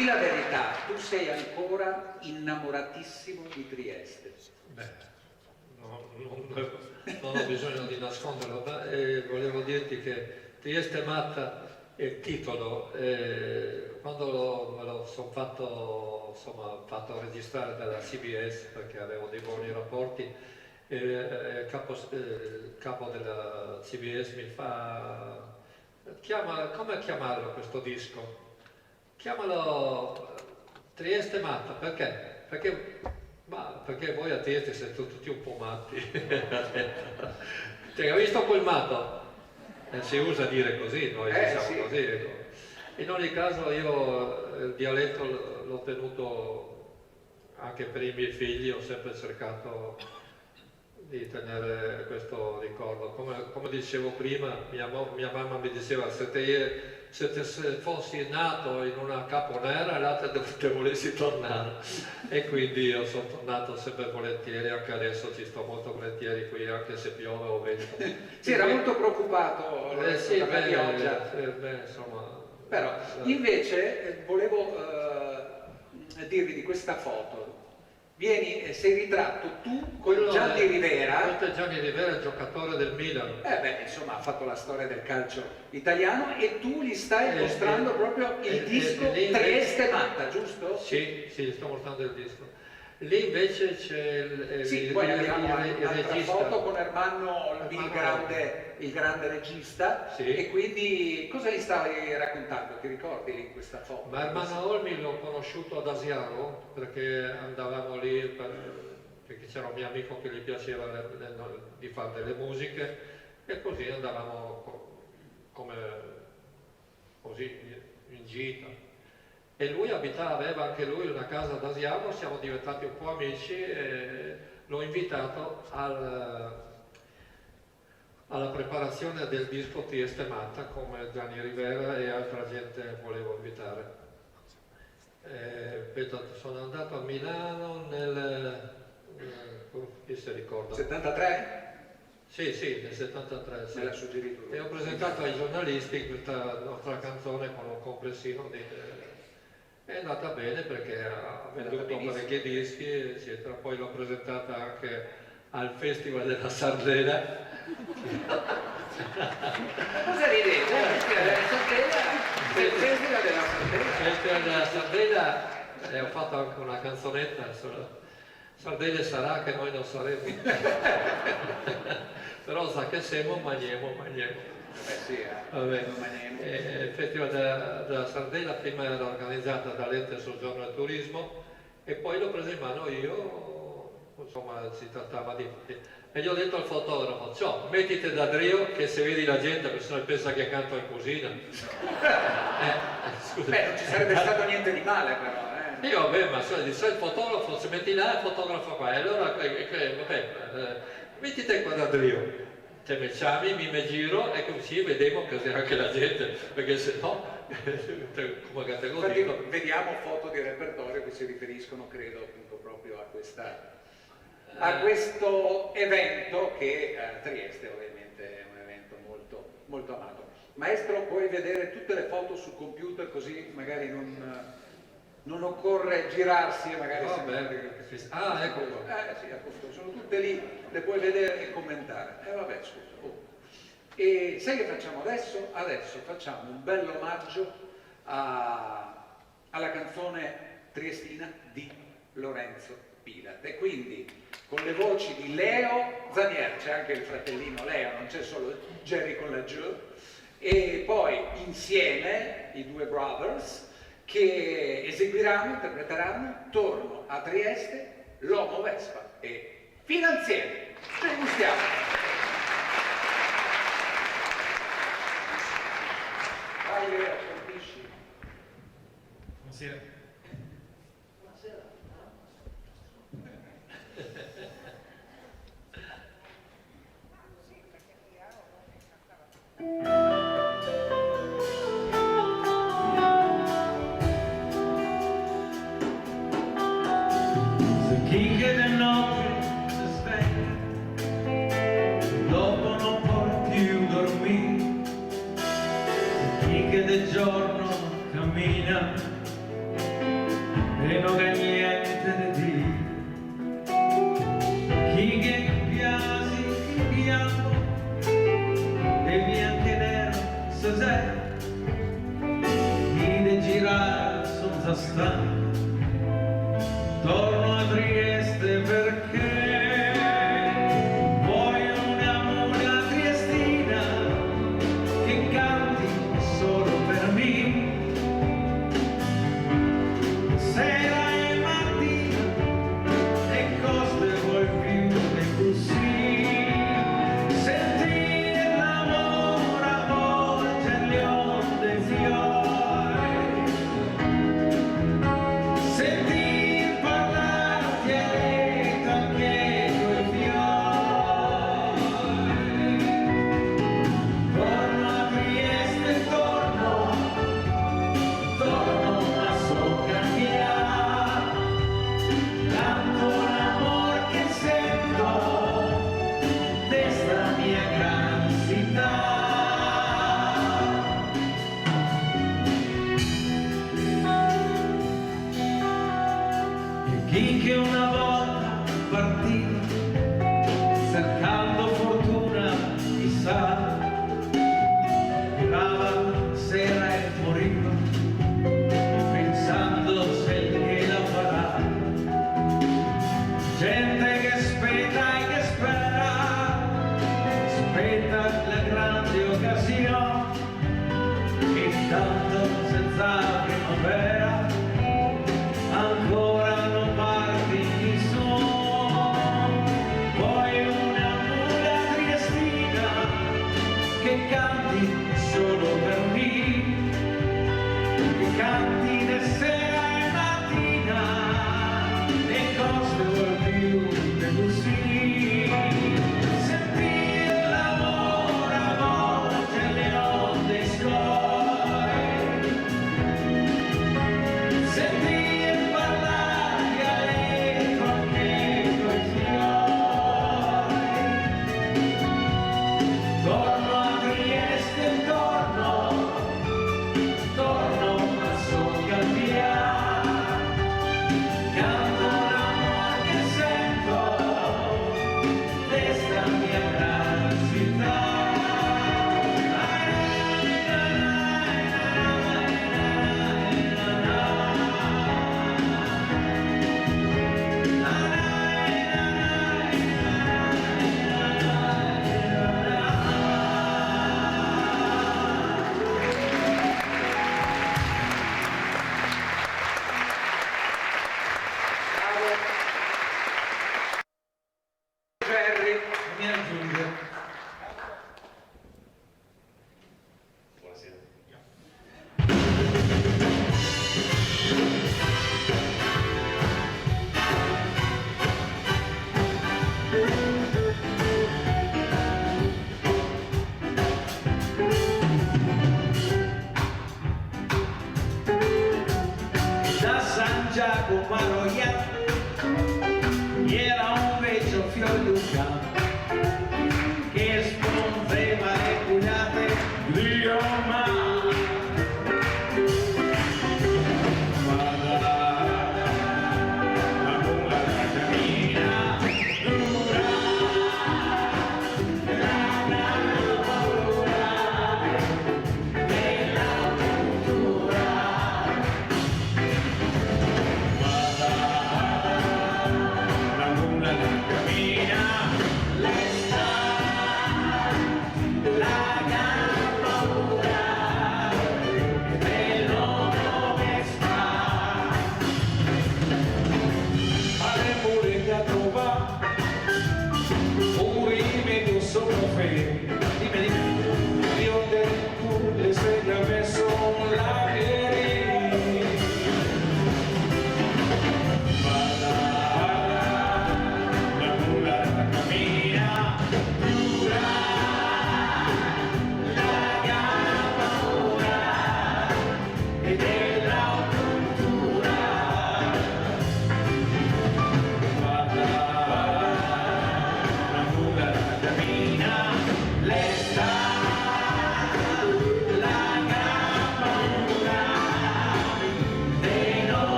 di la verità, tu sei ancora innamoratissimo di Trieste. Beh, non ho bisogno di nasconderlo, ma volevo dirti che Trieste matta è il titolo. Quando me lo sono fatto registrare dalla CBS, perché avevo dei buoni rapporti, il capo della CBS mi fa: come chiamarlo questo disco? Chiamalo Trieste matta, perché? Perché voi a Trieste siete tutti un po' matti. Cioè, hai visto quel matto? Si usa dire così, noi diciamo sì. così. Ecco. In ogni caso io il dialetto l'ho tenuto anche per i miei figli, ho sempre cercato di tenere questo ricordo. Come dicevo prima, mia mamma mi diceva: se fossi nato in una caponera, là te volessi tornare. E quindi io sono tornato sempre volentieri, anche adesso ci sto molto volentieri qui, anche se piove o vento. Sì, era molto preoccupato Sì, per la pioggia. Insomma. Però, invece, volevo dirvi di questa foto. Sei ritratto tu con Gianni Rivera. Questo è Gianni Rivera, il giocatore del Milan. Insomma, ha fatto la storia del calcio italiano e tu gli stai mostrando proprio il disco Trieste matta, giusto? Sì, sto mostrando il disco. Lì invece c'è poi abbiamo un'altra regista. foto con Ermanno, il grande regista, sì. E quindi cosa gli stavi raccontando? Ti ricordi in questa foto? Ma Ermanno Olmi l'ho conosciuto ad Asiago, perché andavamo lì, perché c'era un mio amico che gli piaceva di fare delle musiche, e così andavamo così in gita. E lui aveva anche lui una casa ad Asiago, siamo diventati un po' amici e l'ho invitato alla preparazione del disco Trieste matta, come Gianni Rivera e altra gente volevo invitare. Sono andato a Milano chi si ricorda? 73? Sì, nel 73. Me l'ha suggerito lui. E ho presentato ai giornalisti questa nostra canzone con un complessino è andata bene perché ha venduto parecchi dischi, eccetera. Poi l'ho presentata anche al Festival della Sardegna. Cosa ridete? Il Festival della Sardegna? Il Festival della Sardegna, ho fatto anche una canzonetta, Sardegna sarà che noi non saremo. Però sa che siamo, mangiamo. Il Festival della Sardegna prima era organizzata dall'Ente Soggiorno e Turismo e poi l'ho preso in mano io, insomma si trattava di... E gli ho detto al fotografo: ciao, mettiti da Drio che se vedi la gente persona pensa che canto in cucina. Scusa. Non ci sarebbe stato niente di male però. Io vabbè, ma se il fotografo si metti là, il fotografo qua, e allora mettiti qua da Drio. Te me chiami, mi giro e così vediamo che c'è anche la gente, perché se no come categoria. Infatti vediamo foto di repertorio che si riferiscono, credo, appunto proprio a questo evento che a Trieste ovviamente è un evento molto, molto amato. Maestro, puoi vedere tutte le foto sul computer così magari non occorre girarsi e magari ecco sì, appunto, sono tutte lì, le puoi vedere e commentare. Vabbè, scusa. E sai che facciamo adesso? Adesso facciamo un bel omaggio alla canzone triestina di Lorenzo Pilat. E quindi con le voci di Leo Zanier, c'è anche il fratellino Leo, non c'è solo Jerry con la G, e poi insieme i due brothers che eseguiranno, interpreteranno Torno a Trieste, L'Uomo Vespa e Finanzieri. Ci gustiamo! Vai Leo, colpisci. Buonasera. Buonasera. Chi che di notte si sveglia, dopo non può più dormire, chi che di giorno cammina stanco, torno a Trieste perché voglio una mula triestina che canti solo per me. Sera e mattina e cose vuoi più che così. Sentire l'amore avvolgere le onde fiori, sentir parlarti a letto anche coi fiori. Torno a Trieste, torno ma so cambiare, tanto l'amor che sento desta mia gran città. E chi che una volta partì cercando fortuna, chissà, arrivava sera e moriva pensando se che la farà. Gente che aspetta e che spera, aspetta la grande occasione, che tanto senza primavera ancora non parti nessuno. Poi una mula triestina che canti solo per me, che canti da sera e mattina e cose vuoi più che così. Sentire l'amore avvolgere le onde scorie,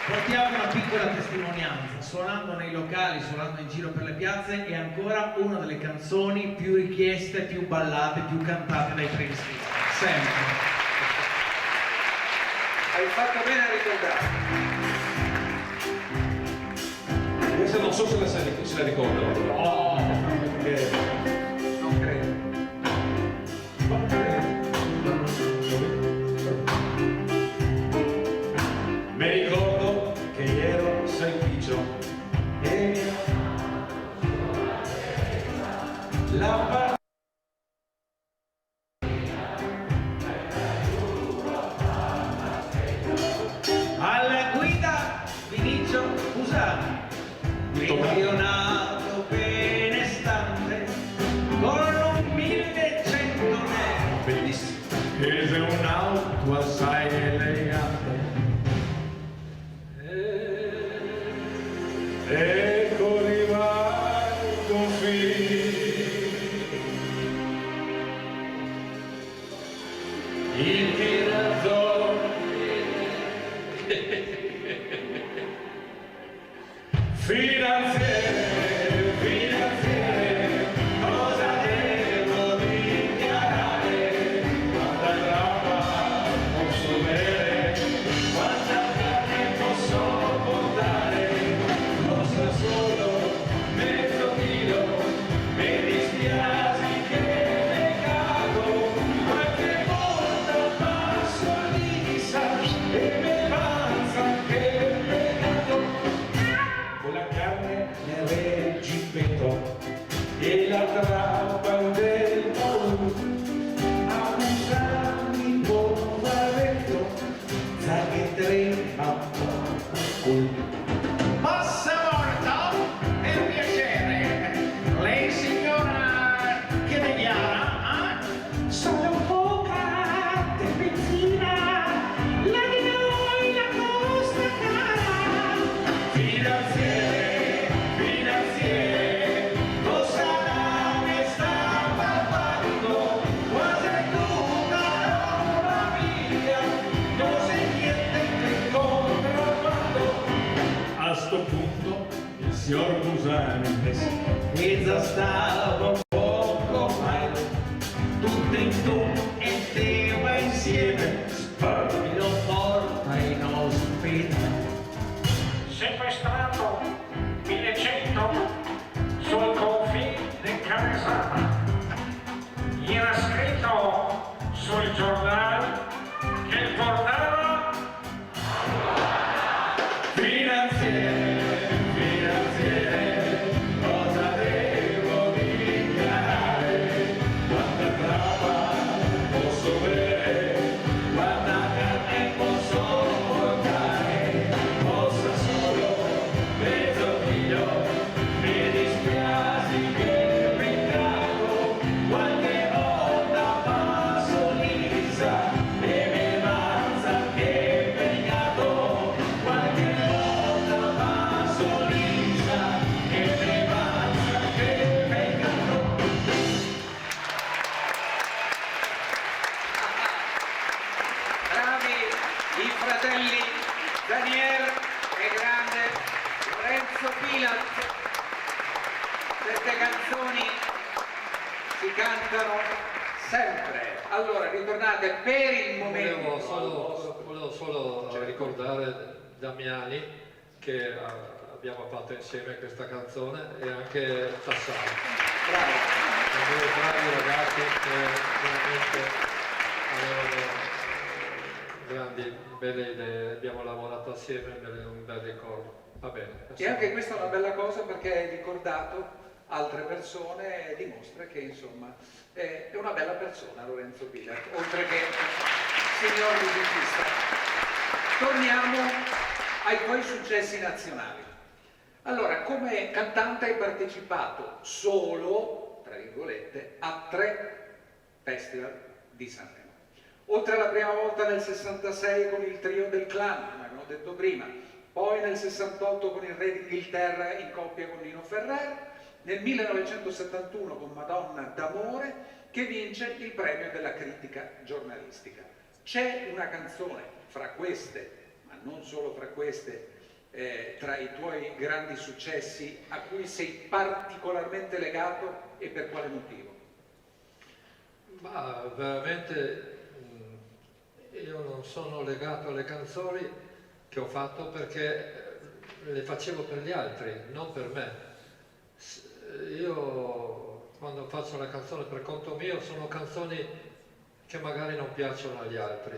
Portiamo una piccola testimonianza, suonando nei locali, suonando in giro per le piazze, è ancora una delle canzoni più richieste, più ballate, più cantate dai triestisti, sempre. Hai fatto bene a ricordare. Questa non so se la ricordano. Oh, Non credo. Mi ricordo che ero semplice e la alla guida Vinicio Usani, pensionato benestante, con un 1100 nero. bellissimo. Chiese un'auto assai elegante. Ecco arrivato il tiratore finanziere, cosa devo dichiarare? Quanta roba posso bere, quanta carne posso portare? Costa solo mezzo chilo, mi dispiace che peccato, qualche volta passo lisa e mi panza che peccato. Con la carne nel reggimento e la trappa del baule, a usarmi un po' barretto, zaghe Passa morto, per piacere, lei signora che ne chiama? Sono poca di benzina, la di noi la costa cara. finanziere, cosa ne sta parlando? Quasi tutta roba mia, non c'è niente che contrabbando. A sto punto il signor Busani E già stava poco mai, tutto in tu e te va insieme, e lo porta in ospedale. Sequestrato 1100 sul confine Caresana. Era scritto sul giornale che portava finanziere, cosa devo dichiarare? Quanta trappa posso bere, quanta carne posso portare? Possa solo mezzo chilo, mi dispiace che peccato, qualche volta passo lisa e mi manza che peccato, qualche volta passo lisa e mi manza che peccato. Bravi i fratelli Daniel e grande Lorenzo Pilat. Queste canzoni si cantano sempre. Allora, ritornate per il momento. Volevo solo ricordare Damiani che abbiamo fatto insieme questa canzone e anche Tassano. Bravo. Sono due bravi ragazzi che veramente avevano grandi, belle idee, abbiamo lavorato assieme, un bel ricordo. Va bene. E anche questa è una bella cosa perché hai ricordato altre persone e dimostra che insomma è una bella persona Lorenzo Pilat, oltre che signor musicista. Torniamo ai tuoi successi nazionali. Allora, come cantante hai partecipato solo, tra virgolette, a 3 festival di Sanremo. Oltre alla prima volta nel 66 con il trio del Clan, come abbiamo detto prima, poi nel 68 con il Re d'Inghilterra in coppia con Nino Ferrer, nel 1971 con Madonna d'amore, che vince il premio della critica giornalistica. C'è una canzone fra queste, ma non solo tra queste, tra i tuoi grandi successi a cui sei particolarmente legato e per quale motivo? Ma veramente io non sono legato alle canzoni che ho fatto perché le facevo per gli altri, non per me. Io quando faccio una canzone per conto mio sono canzoni che magari non piacciono agli altri.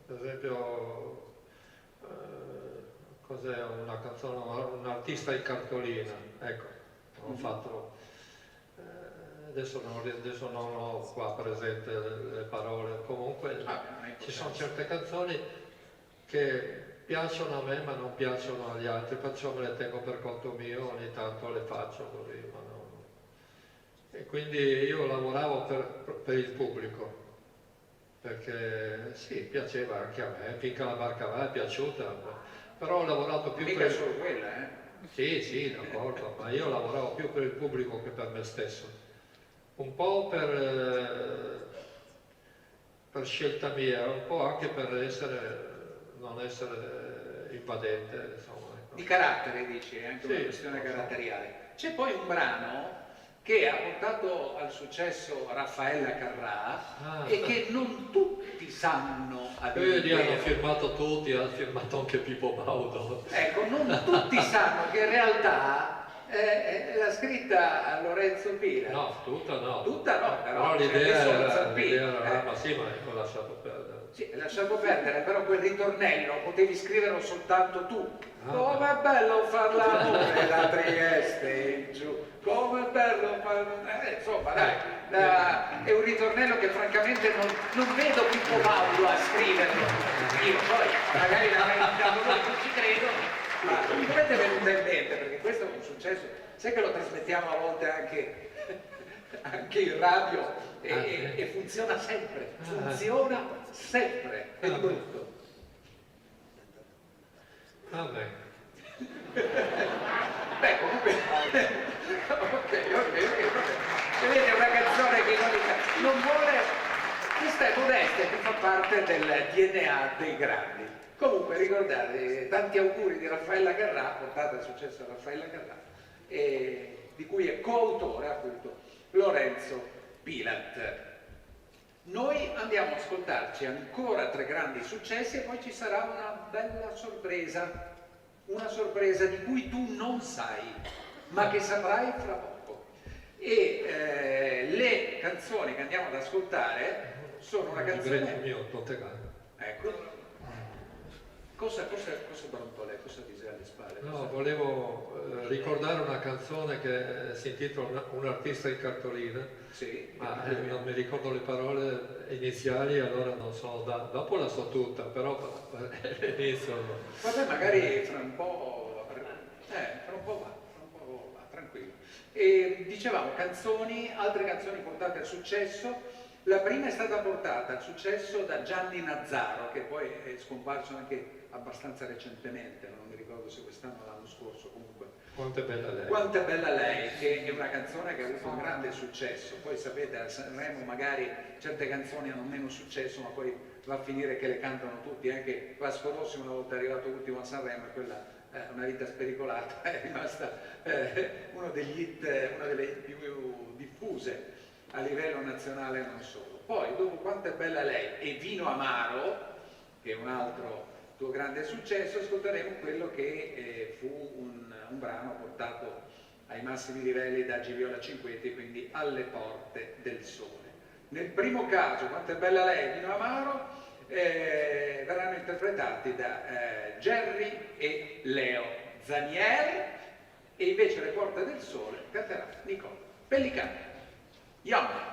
Per esempio, cos'è una canzone, un artista in cartolina, ecco, ho fatto. Adesso non ho qua presente le parole, comunque ci sono certe canzoni che piacciono a me ma non piacciono agli altri, perciò me le tengo per conto mio, ogni tanto le faccio così. Ma non... E quindi io lavoravo per il pubblico, perché sì, piaceva anche a me, finché la barca va, è piaciuta, però ho lavorato più Mica per... solo quella, Sì, d'accordo, ma io lavoravo più per il pubblico che per me stesso. Un po' per scelta mia, un po' anche per non essere invadente, insomma. Ecco. Di carattere, dici, è anche una Sì, questione lo so. caratteriale. C'è poi un brano che ha portato al successo Raffaella Carrà e che non tutti sanno a dire il Li hanno vero. firmato tutti, ha firmato anche Pippo Baudo. Ecco, non tutti sanno che in realtà l'ha scritta Lorenzo Pila. No, tutta no. Tutta no, però c'è l'idea adesso era, Zappini, ma sì, ma ho lasciato perdere. Sì, lasciamo perdere, però quel ritornello potevi scriverlo soltanto tu. Ah, Com'è bello far l'amore da Trieste in giù, com'è bello far... insomma, dai, è un ritornello che francamente non vedo Pippo Baudo a scriverlo. Io poi, magari l'avrei inventato lui, non ci credo, ma come ti è venuta in mente? Perché questo è un successo, sai che lo trasmettiamo a volte anche in radio e funziona sempre, è di brutto. Vabbè. Beh, comunque, ok, vedete, è una canzone che non vuole, questa è modestia che fa parte del DNA dei grandi. Comunque ricordate, tanti auguri di Raffaella Carrà, portata al successo a Raffaella Carrà, di cui è coautore appunto Lorenzo Pilat. Noi andiamo a ascoltarci ancora 3 grandi successi e poi ci sarà una bella sorpresa di cui tu non sai, ma che saprai fra poco. E le canzoni che andiamo ad ascoltare sono una Il canzone... segreto mio, non te cambia. Ecco. Cosa brontole? Cosa dice alle spalle? No, volevo ricordare una canzone che si intitola Un artista in cartolina, Sì. ma non mi ricordo le parole iniziali, allora non so, dopo la so tutta, però l'inizio no. Vabbè, magari fra un po' va, tranquillo. E dicevamo altre canzoni portate al successo. La prima è stata portata al successo da Gianni Nazzaro, che poi è scomparso anche abbastanza recentemente, non mi ricordo se quest'anno o l'anno scorso, comunque. Quanto è bella lei. Quanto è bella lei, che è una canzone che ha avuto un grande successo. Poi sapete, a Sanremo magari certe canzoni hanno meno successo, ma poi va a finire che le cantano tutti. Anche Vasco Rossi, una volta arrivato ultimo a Sanremo, e quella Una vita spericolata è rimasta una delle più diffuse a livello nazionale e non solo. Poi, dopo Quanto è bella lei e Vino amaro, che è un altro tuo grande successo, ascolteremo quello che fu un brano portato ai massimi livelli da G. Viola Cinquetti, quindi Alle porte del sole. Nel primo caso, Quanto è bella lei e Vino amaro, verranno interpretati da Gerry e Leo Zanier, e invece Le porte del sole canterà Nicola Pellicani. Yum.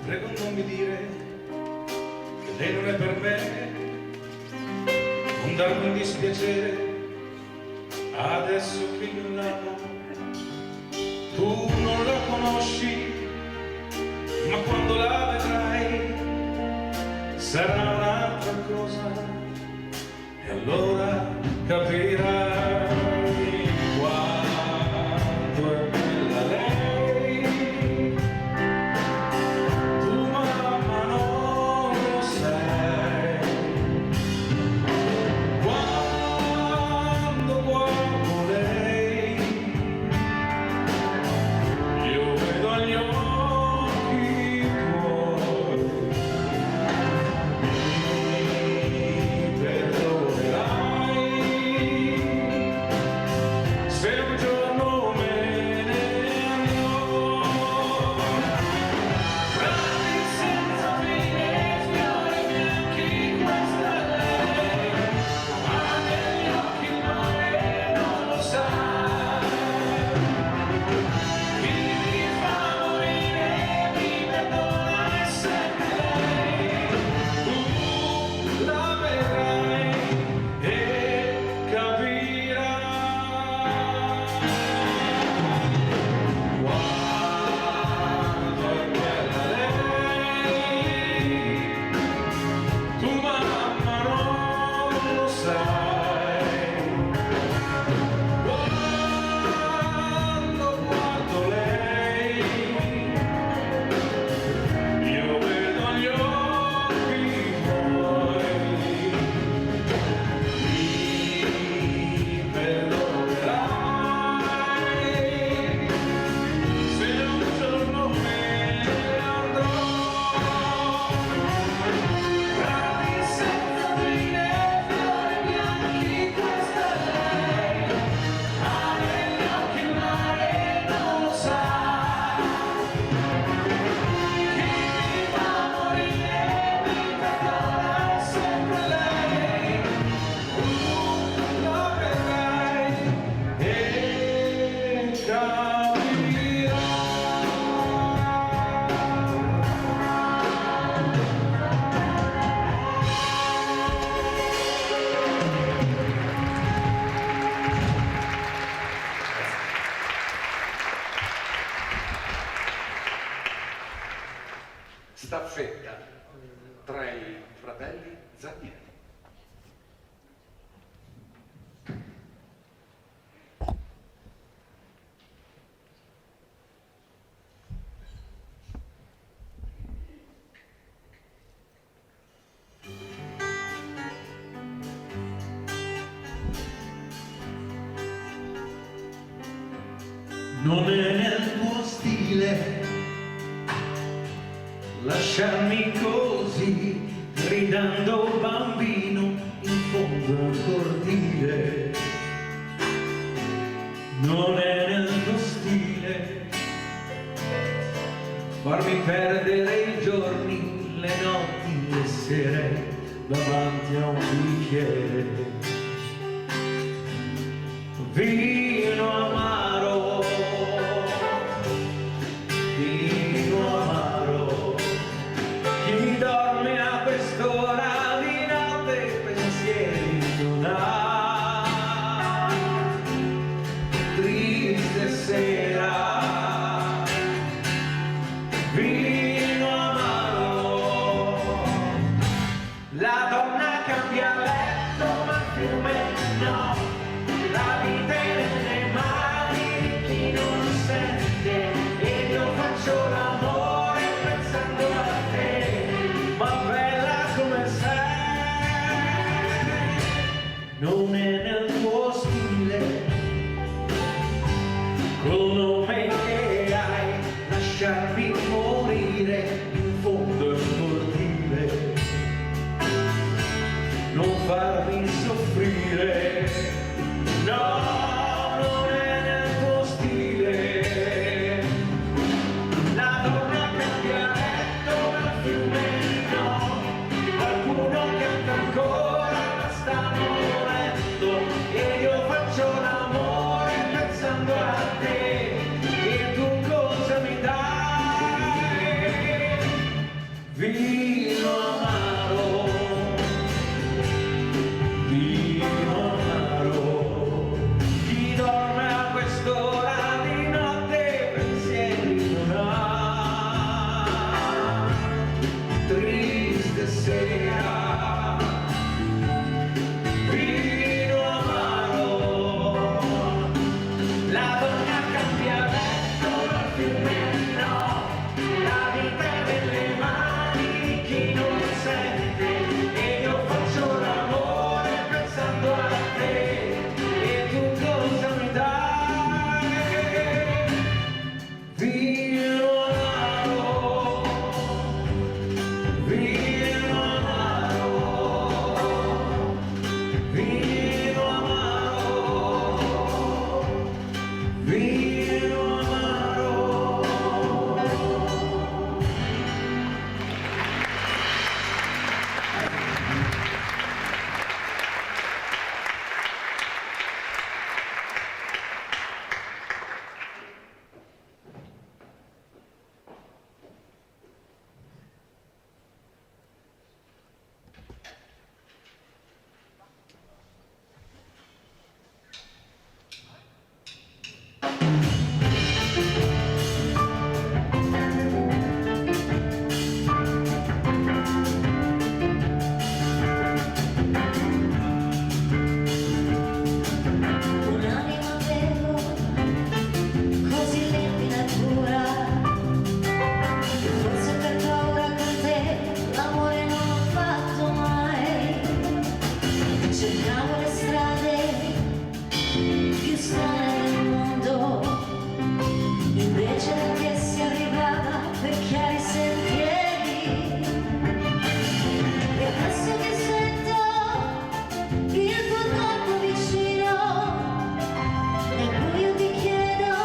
Prego non mi dire che lei non è per me, non farmi dispiacere adesso che io l'amo. Tu non la conosci, ma quando la vedrai sarà un'altra cosa e allora capirai quanto è bella lei. Tu mamma non lo sai, quando guardo lei io vedo agli occhi tuoi. Mi perdonerai se un giorno me ne andrò. Rami senza fine, fiori bianchi, questa è lei. Ha negli occhi il mare, non lo sa. Chi mi fa morire, mi perdona, è sempre lei. Tu la vedrai e capirai quanto è bella lei. Tu mamma non lo sai, quando guardo lei io vedo agli occhi tuoi. Mi perdonerai se un giorno me ne andrò. Rami senza fine, fiori bianchi, questa è lei. Ha negli occhi il mare, non lo sa. Chi mi fa morire, mi perdona, è sempre lei. Tu la vedrai e capirai. Staffetta tra i fratelli Zanieri. Non è nel tuo stile lasciarmi così, gridando bambino in fondo al cortile. Non è nel tuo stile farmi perdere i giorni, le notti, le sere davanti a un bicchiere. Vino amaro, vino amaro, chi dorme a quest'ora di notte pensieri non ha. Triste sera, vino amaro, la donna cambia letto ma il fiume no. La vita è nelle mani di chi non lo sente e io faccio l'amore pensando a te, ma bella come sei. Non è nel tuo stile, col nome che hai, lasciarmi morire in fondo al cortile, non farmi soffrire. No, non è nel tuo stile, la donna cambia letto ma il fiume no, qualcuno canta ancora ma sta morendo. strade più strane del mondo, invece che si arrivava per chiari sentieri. E adesso che sento il tuo corpo vicino, nel buio ti chiedo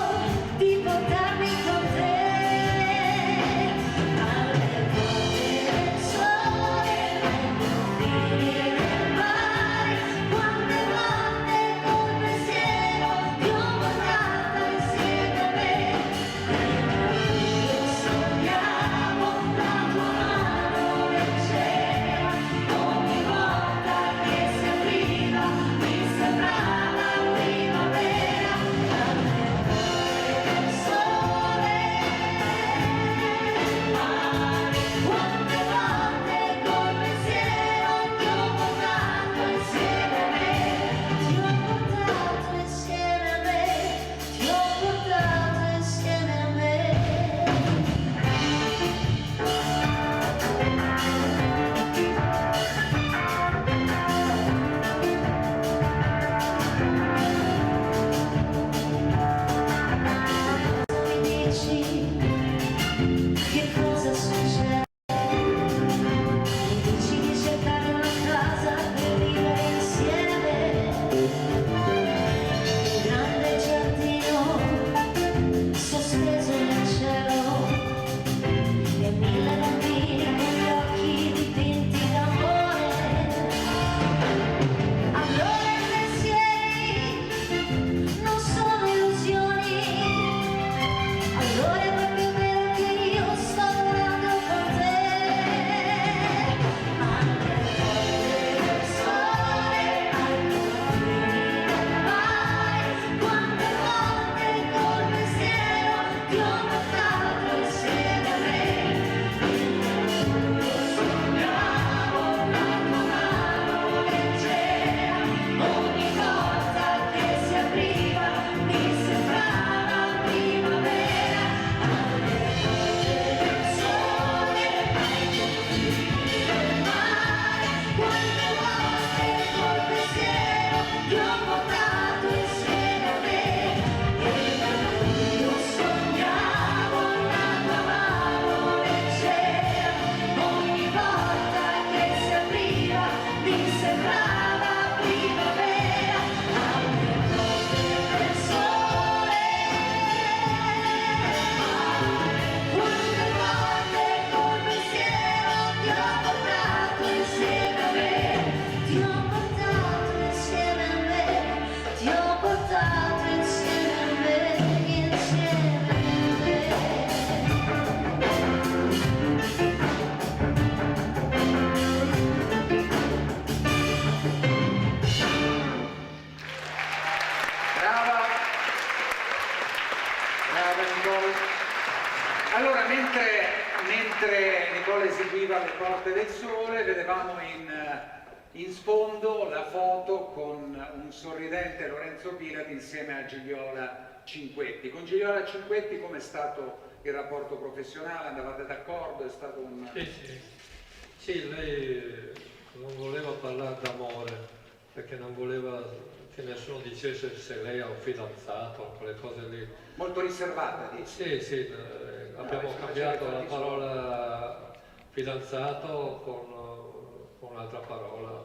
di portarmi con te alle porte del sole, ai confini del mare. Quante volte col pensiero ti ho portato insieme a me, io sognavo la tua mano leggera, ogni volta che si apriva mi sembrava primavera, alle porte del sole. Quante volte col pensiero ti ho portato insieme a me, ti ho portato insieme a me, ti ho portato insieme a me. Mi dici che cosa succede? Mi dici di cercare una casa per vivere insieme, un grande giardino sospeso nel cielo e 1000 bambini con gli occhi dipinti d'amore. Allora i pensieri non sono illusioni, allora è proprio vero che io sto volando con te alle porte del sole, ai confini del mare. Quante volte col pensiero ti ho portato insieme a me, io sognavo la tua mano leggera, ogni volta che si apriva mi sembrava primavera, alle porte del sole, ai confini del mare. Quante volte col pensiero ti ho portato insieme a me, io sognavo la tua mano leggera, ogni volta che si apriva mi sembrava primavera, alle porte del sole. Quante volte col pensiero ti ho portato insieme a me, ti ho portato insieme a me, ti ho portato insieme a me, insieme a me. Brava, brava Nicole. Allora, mentre Nicole eseguiva Le porte del sole, vedevamo in sfondo la foto con un sorridente Lorenzo Pirati insieme a Gigliola Cinquetti. Con Gigliola Cinquetti com'è stato il rapporto professionale? Andavate d'accordo? È stato un... Sì, sì. Sì, lei non voleva parlare d'amore, perché non voleva che nessuno dicesse se lei ha un fidanzato, quelle cose lì. molto riservata, dici? Sì, sì, abbiamo si cambiato faceva la parola fidanzato con un'altra parola.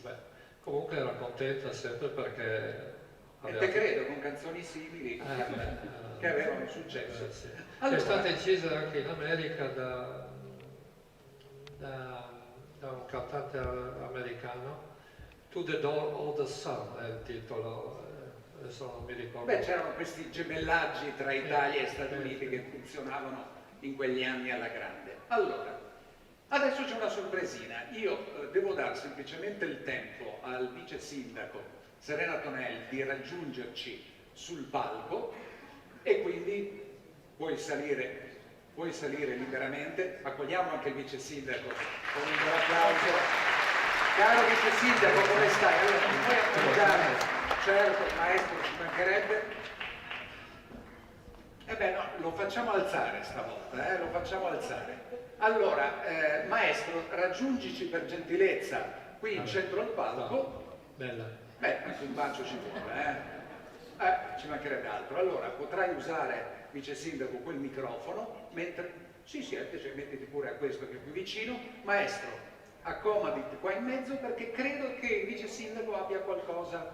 Beh, comunque era contenta sempre perché... E te credo, con canzoni simili che avevano successo. Sì. Allora, È stata incisa anche in America da un cantante americano. To the Door of the Sun è il titolo, adesso non mi ricordo. beh, c'erano questi gemellaggi tra Italia e Stati Uniti che funzionavano in quegli anni alla grande. Allora, adesso c'è una sorpresina. Io devo dare semplicemente il tempo al vice sindaco Serena Tonelli di raggiungerci sul palco e quindi puoi salire liberamente. Accogliamo anche il vice sindaco con un bel applauso. Caro vice sindaco, come stai? Allora, mi puoi accomodare? Certo, il maestro ci mancherebbe. Eh beh, no, lo facciamo alzare stavolta, lo facciamo alzare. Allora, maestro, raggiungici per gentilezza qui in centro al palco Bella. Beh, anche un bacio ci vuole, ci mancherebbe altro. Allora, potrai usare, vice sindaco, quel microfono, mentre... Sì, cioè, mettiti pure a questo che è più vicino. Maestro, accomodati qua in mezzo perché credo che il vice sindaco abbia qualcosa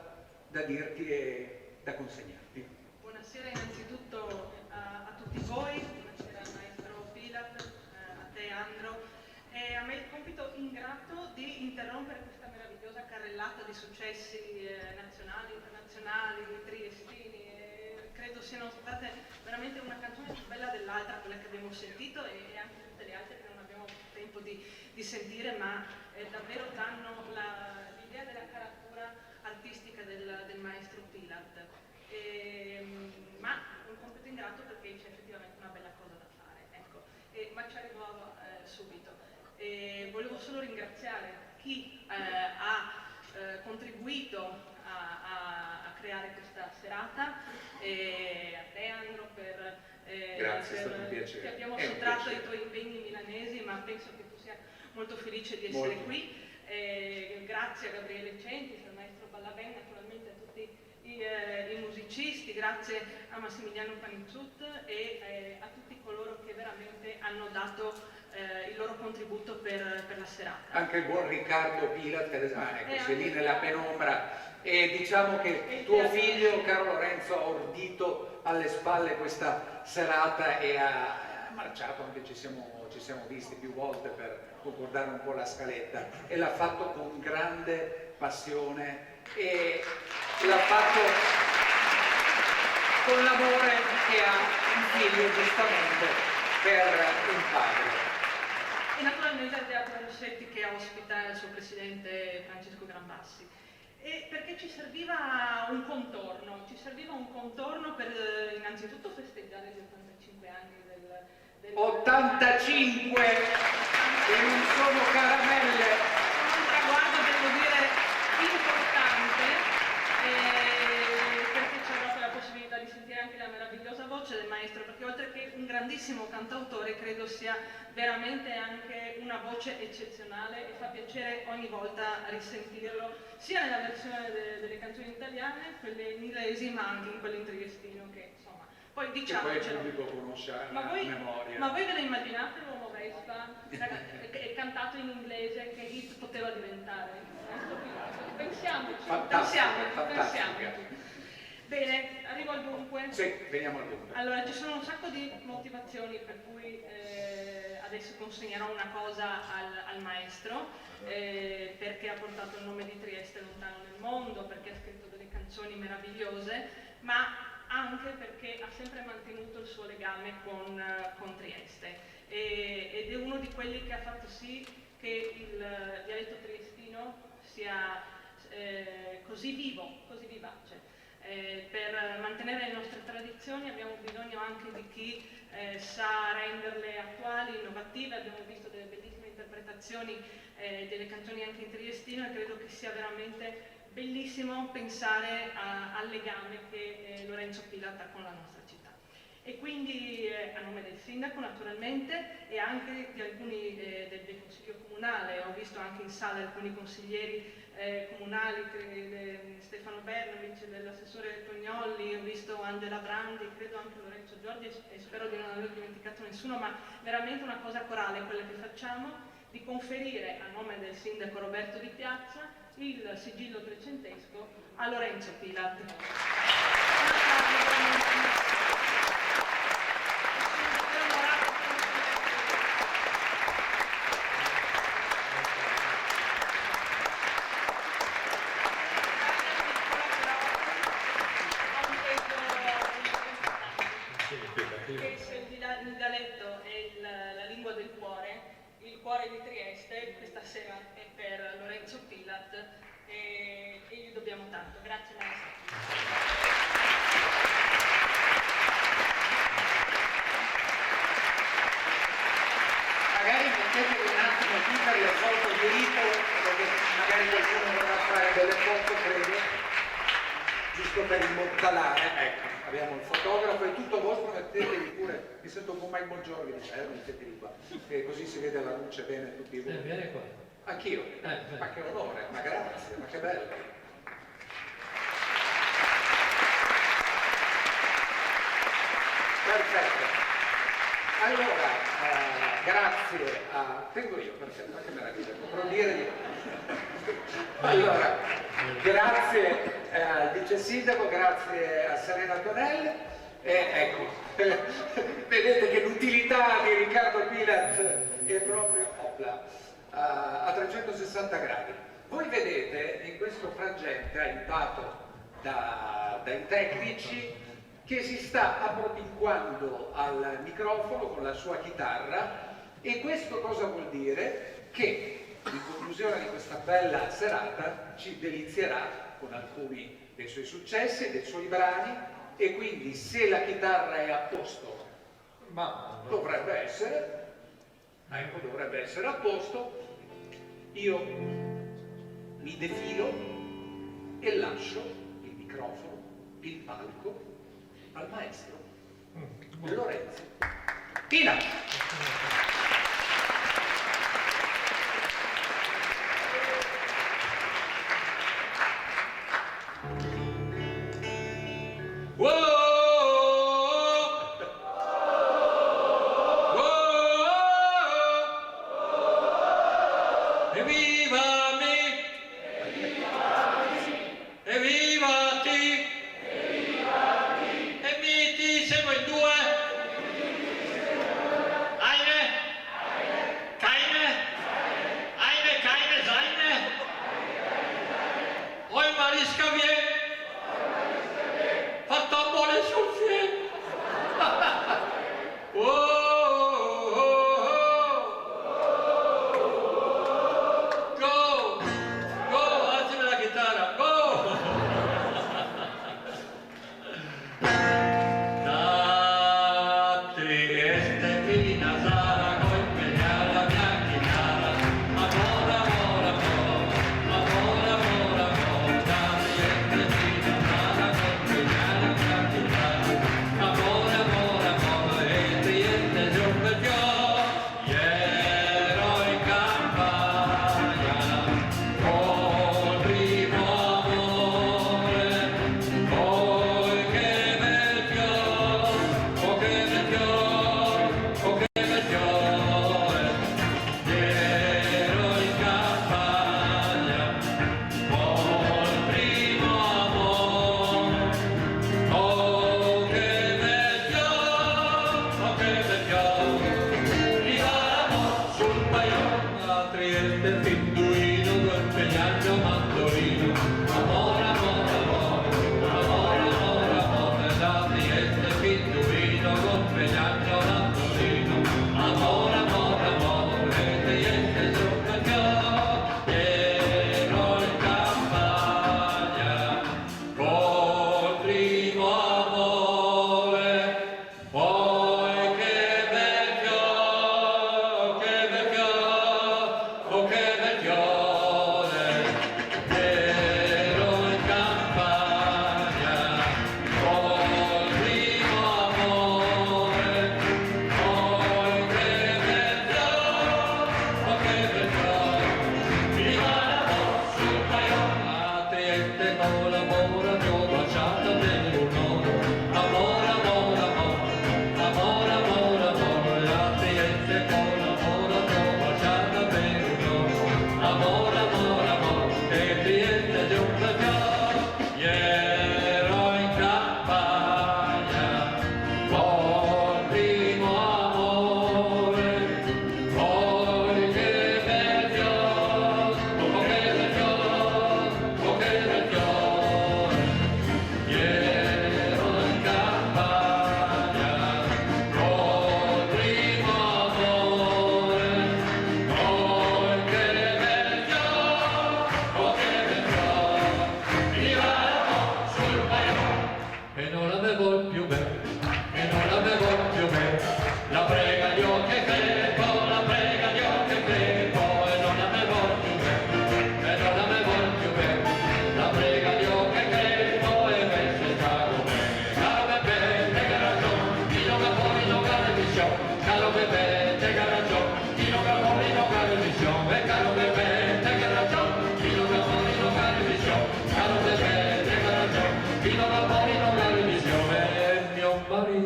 da dirti e da consegnarti. Buonasera innanzitutto a tutti voi, buonasera al maestro Pilat, a te Andro. A me il compito ingrato di interrompere questa meravigliosa carrellata di successi nazionali, internazionali, triestini. Credo siano state veramente una canzone più bella dell'altra, quella che abbiamo sentito e anche tutte le altre che non abbiamo tempo di sentire, ma davvero danno l'idea della caratura artistica del maestro Pilat. Ma un compito ingrato perché c'è effettivamente una bella cosa da fare, ecco. Ma ci arrivo subito. Volevo solo ringraziare chi ha contribuito a creare questa serata, a te Andro per Grazie, è stato un piacere. ti abbiamo È un sottratto piacere. i tuoi impegni milanesi, ma penso che tu sia molto felice di essere Molto. qui. Grazie a Gabriele Centis, al maestro Ballaben, naturalmente a tutti i musicisti, grazie a Massimiliano Panizzut e a tutti coloro che veramente hanno dato il loro contributo per la serata. Anche il buon Riccardo Pilat, che adesso ecco, sei lì anche nella Riccardo. penombra. E diciamo che tuo figlio, caro Lorenzo, ha ordito alle spalle questa serata e ha marciato, anche ci siamo visti più volte per concordare un po' la scaletta, e l'ha fatto con grande passione e l'ha fatto con l'amore che ha un figlio giustamente per un padre. E naturalmente al Teatro Rossetti che ospita il suo presidente Francesco Granbassi. E perché ci serviva un contorno per innanzitutto festeggiare gli 85 anni del 85 che non sono caramelle. un traguardo, devo dire, importante, perché ci ha dato la possibilità di sentire anche la meravigliosa voce del maestro, perché oltre che un grandissimo cantautore credo sia veramente anche una voce eccezionale e fa piacere ogni volta risentirlo, sia nella versione delle canzoni italiane, quelle inglesi, ma anche in quelle in triestino, che insomma, poi Che poi il diciamocelo. pubblico conosce a Ma voi memoria. ve lo immaginate l'uomo Vespa cantato in inglese, che hit poteva diventare? Pensiamoci, Fantastica. pensiamoci. Bene, arrivo al dunque. Sì, veniamo al dunque. Allora, ci sono un sacco di motivazioni per cui adesso consegnerò una cosa al maestro, perché ha portato il nome di Trieste lontano nel mondo, perché ha scritto delle canzoni meravigliose, ma anche perché ha sempre mantenuto il suo legame con Trieste ed è uno di quelli che ha fatto sì che il dialetto triestino sia così vivo, così vivace. Per mantenere le nostre tradizioni abbiamo bisogno anche di chi sa renderle attuali, innovative. Abbiamo visto delle bellissime interpretazioni delle canzoni anche in triestino e credo che sia veramente bellissimo pensare al legame che Lorenzo Pilat ha con la nostra città. E quindi a nome del sindaco naturalmente e anche di alcuni del Consiglio Comunale, ho visto anche in sala alcuni consiglieri comunali, Stefano Bernovic, dell'assessore Tognolli, ho visto Angela Brandi, credo anche Lorenzo Giorgi e spero di non aver dimenticato nessuno, ma veramente una cosa corale quella che facciamo, di conferire a nome del sindaco Roberto Di Piazza il sigillo trecentesco a Lorenzo Pilat. Che se il dialetto è la lingua del cuore, il cuore di Trieste questa sera è per Lorenzo Pilat e gli dobbiamo tanto. Grazie maestro. Magari mettetevi un attimo qui per le foto di Rito, perché magari qualcuno vorrà fare delle foto, credo, giusto per immortalare. Ecco, abbiamo il fotografo, è tutto vostro, mettetevi pure, mi sento un po' Mike Bongiorno, dice, mettetevi qua, e così si vede la luce bene tutti voi. Vieni qua. Anch'io, beh. ma che onore, ma grazie, ma che bello. grazie a... Tengo io, perché ma che meraviglia, potrò dire... Allora, grazie al vice sindaco, grazie a Serena Tonelli, e ecco, vedete che l'utilità di Riccardo Pilat è proprio a 360 gradi. Voi vedete in questo frangente, aiutato dai tecnici, che si sta appropinquando al microfono con la sua chitarra, e questo cosa vuol dire? Che in conclusione di questa bella serata ci delizierà con alcuni dei suoi successi e dei suoi brani, e quindi se la chitarra è a posto, ma dovrebbe essere, ecco, dovrebbe essere a posto, io mi defilo e lascio il microfono, il palco al maestro Lorenzo Pila.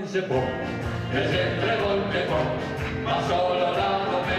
Se può, e se 3 volte può, ma solo la domenica.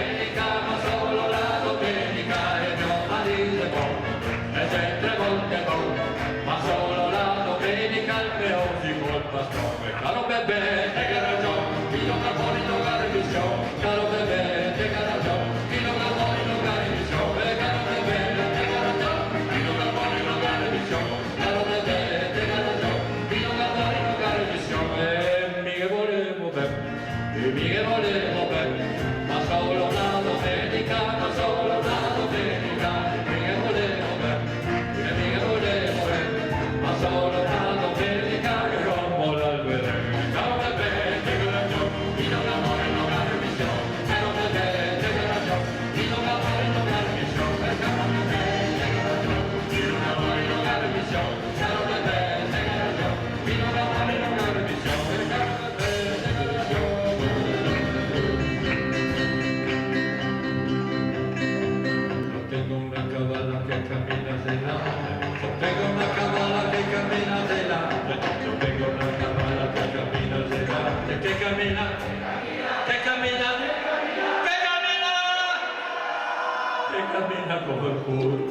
donna come il culo.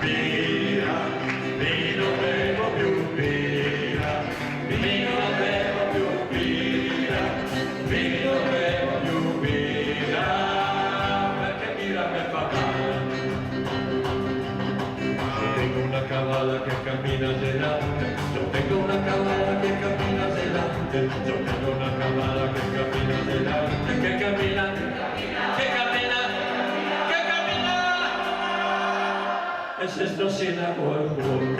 Birra, vino bevo più birra, vino non bevo più birra, vino bevo più birra, perché birra mi fa male. Io tengo una cavalla che cammina zelante, io tengo una cavalla che cammina zelante, io tengo una cavalla che cammina zelante, che cammina, che cammina, che cammina, e se sto sino a qualcuno,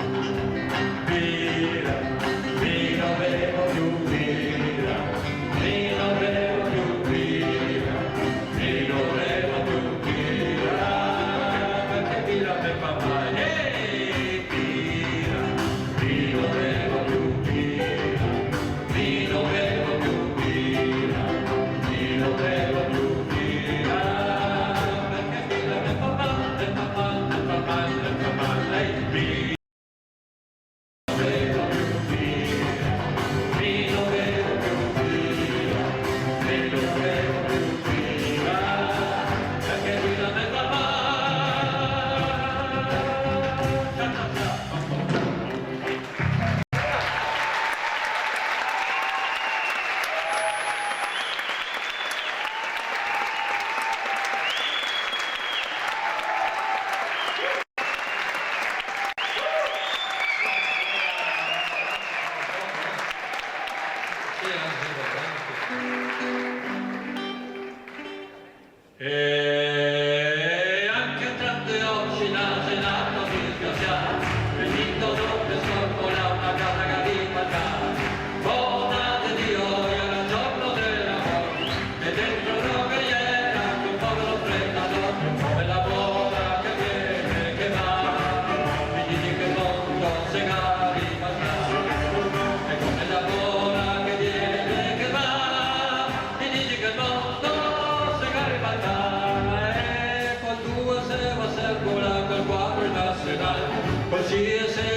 birra, vino bevo più birra, vino bevo più birra, vino bevo più birra, perché birra mi fa male. Birra, vino bevo più birra, vino bevo più birra, vino bevo più birra, perché birra mi fa male, fa male, fa male, fa male. Birra bevo più birra, vino bevo più birra, vino bevo più birra, perché birra mi fa male. E anche tante occhi nato di scassiare, venito dopo scorpola una casa di patata, buona di Dio era il giorno dell'amore, e dentro una ghiera un povero freddador, come la buona che viene che va, mi dici che il mondo se cari e come la buona che viene che va, mi dici che il mondo col 4 in nazionale, poi si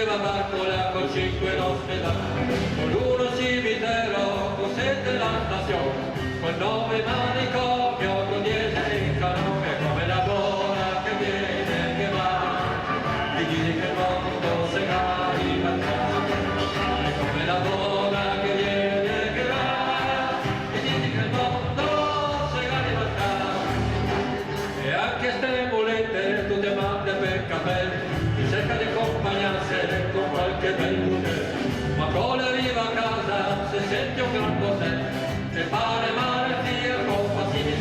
va barcola col 5 in ospedale, con l'1 cimitero, con 7 la stazione, con 9 manicomio, con 10 in canone, come la buona che viene che va, ti dici che il mondo se carica, e come la buona che viene che va, ti dici che il mondo se carica, e anche ste mulette tutte matte per capelli, mi cerca di accompagnarsi con qualche bel modello, ma quando arriva a casa se sente un gran cos'è, e pare malattia con fastidio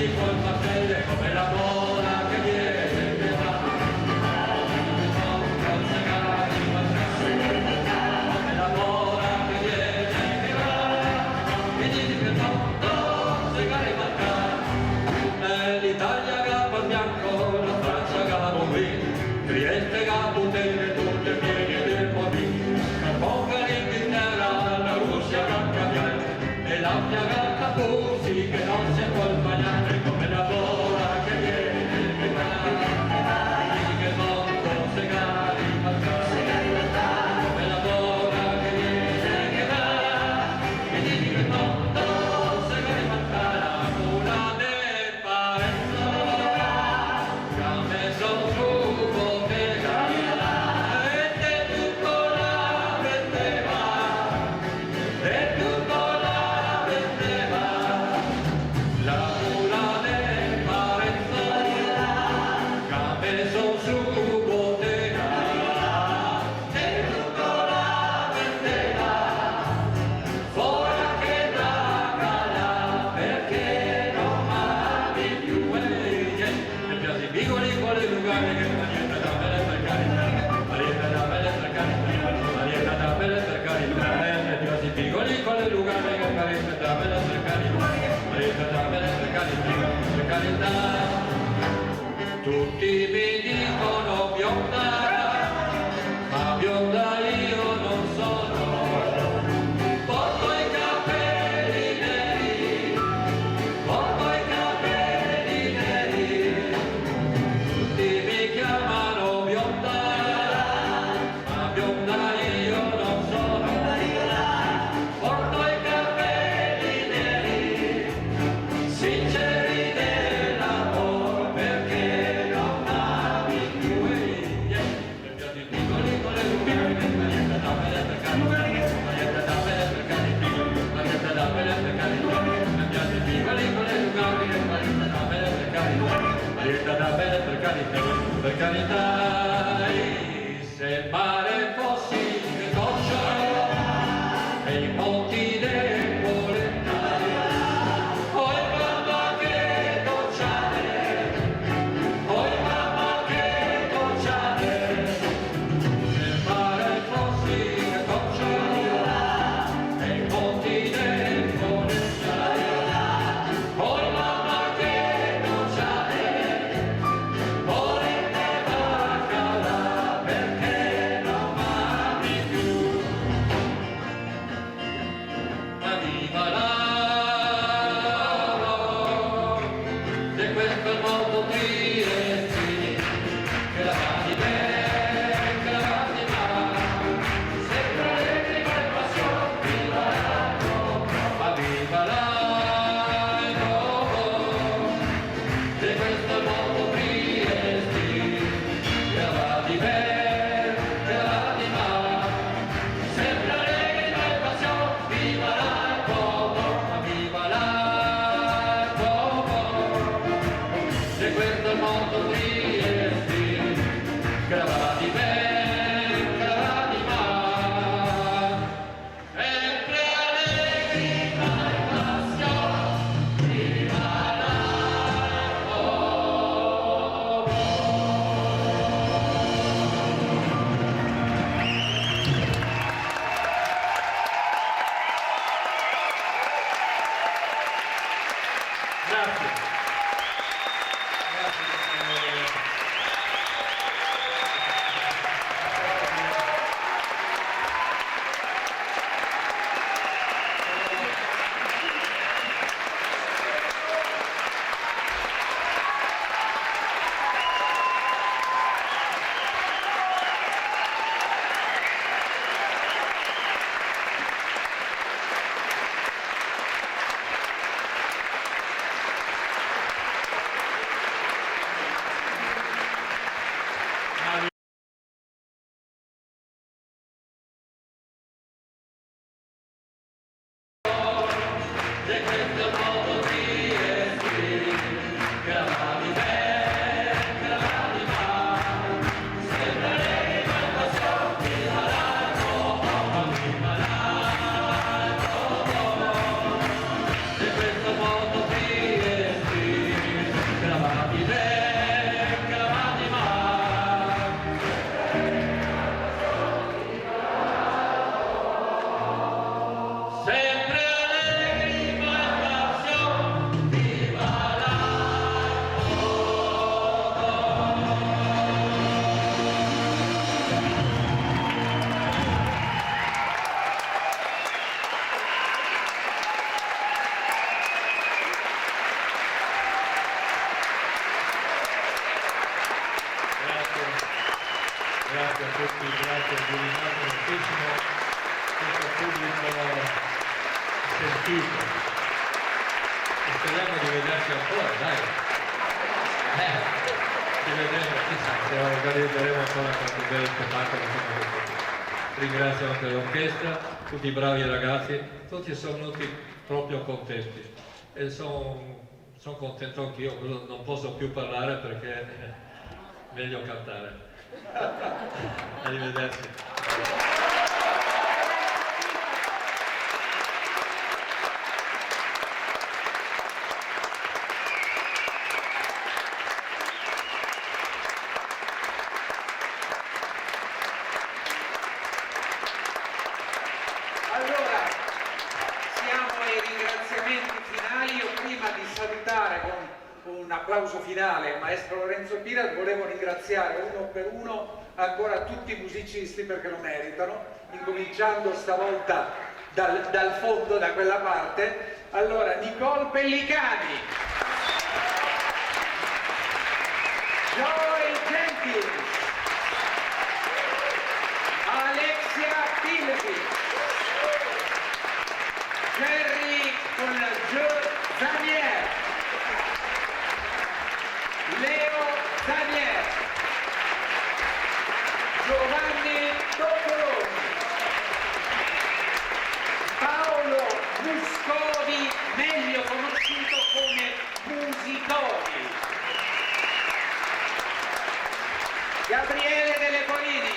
per carità, se il mare fossi che goccia e i monti debole, poi mamma che gocciate, poi mamma che gocciate, se il mare fossi che goccia e i monti debole, poi mamma che gocciate, volete barcala perché non m'ami più. Ma viva l'amor di questo mondo Trieste, che la va di me, che la va di mare, sempre allegri per passione, viva l'amor, ma viva l'amor di questo mondo Trieste, che la va di me, che la va di mare, sempre allegri per passione, viva l'amor, ma viva l'amor di questo mondo Trieste, che la va di me, che la va di mare, sempre allegri per passione, viva Grazie. di questo mondo Trieste, che la va di me, che la va di mare, sempre allegri per passione, viva l'amor, viva l'amor di questo mondo Trieste, che la va di me, che la va di mare. Sempre allegri per passione, viva Grazie a tutti, grazie, vi ringrazio moltissimo tutto il pubblico sentito. E speriamo di vederci ancora, dai. Ci vedremo, chissà, se organizzeremo ancora qualche bello spettacolo. Ringrazio anche l'orchestra, tutti i bravi ragazzi, tutti sono venuti proprio contenti e sono contento anch'io, non posso più parlare perché è meglio cantare. Arrivederci. Allora, siamo ai ringraziamenti finali. Io prima di salutare con un applauso finale il maestro Lorenzo Pira volevo ringraziare uno per uno ancora tutti i musicisti perché lo meritano, incominciando stavolta dal fondo, da quella parte. Allora, Nicole Pellicani, Joy Jenkins, Alexia Pilvi, Jerry con la G Zanier, Leo Zanier, Giovanni Toccoloni, Paolo Musconi, meglio conosciuto come Musiconi, Gabriele Delle Polini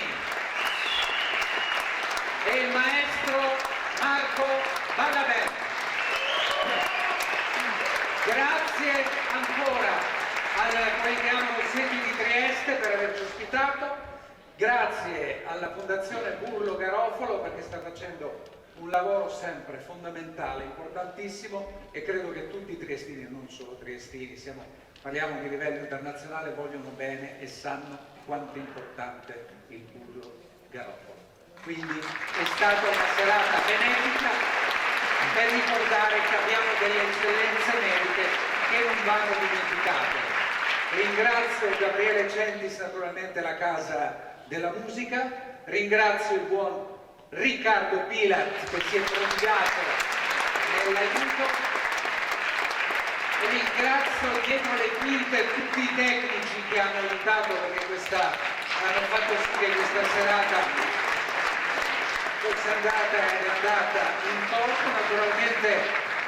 e il maestro Marco Ballabè. Grazie ancora al Policlinico Segni di Trieste per averci ospitato, grazie alla Fondazione Burlo Garofalo perché sta facendo un lavoro sempre fondamentale, importantissimo, e credo che tutti i triestini, e non solo triestini, parliamo di livello internazionale, vogliono bene e sanno quanto è importante il Burlo Garofalo. Quindi è stata una serata benefica per ricordare che abbiamo delle eccellenze mediche che non vanno dimenticate. Ringrazio Gabriele Centis, naturalmente la Casa della Musica, ringrazio il buon Riccardo Pilat che si è prodigato nell'aiuto e ringrazio dietro le quinte tutti i tecnici che hanno aiutato perché hanno fatto sì che questa serata fosse andata in porto. Naturalmente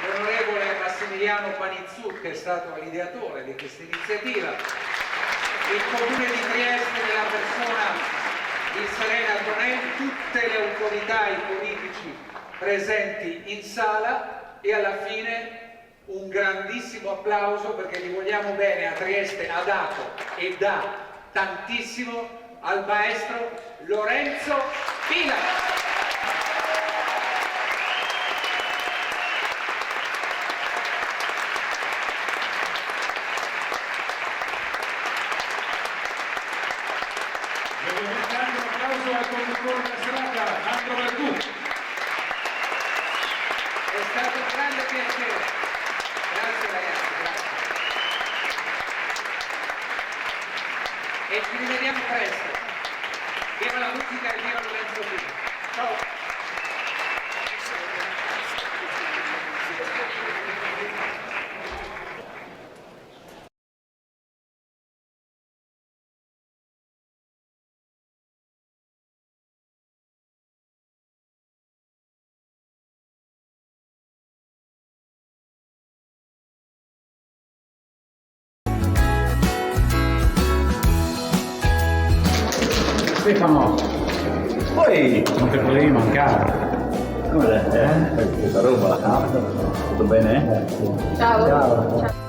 l'onorevole Massimiliano Panizzut che è stato l'ideatore di questa iniziativa, il Comune di Trieste nella persona di Serena Tonelli, tutte le autorità, i politici presenti in sala e alla fine un grandissimo applauso perché gli vogliamo bene a Trieste, ha dato e dà tantissimo al maestro Lorenzo Pila. Al conduttore della serata, Andro Verdù. È stato un grande piacere. Grazie ragazzi, grazie. E ci rivediamo presto. Viva la musica e viva Lorenzo Pila. Ciao. Stefano, poi non ti potevi mancare. Come questa roba? Tutto bene? Ciao.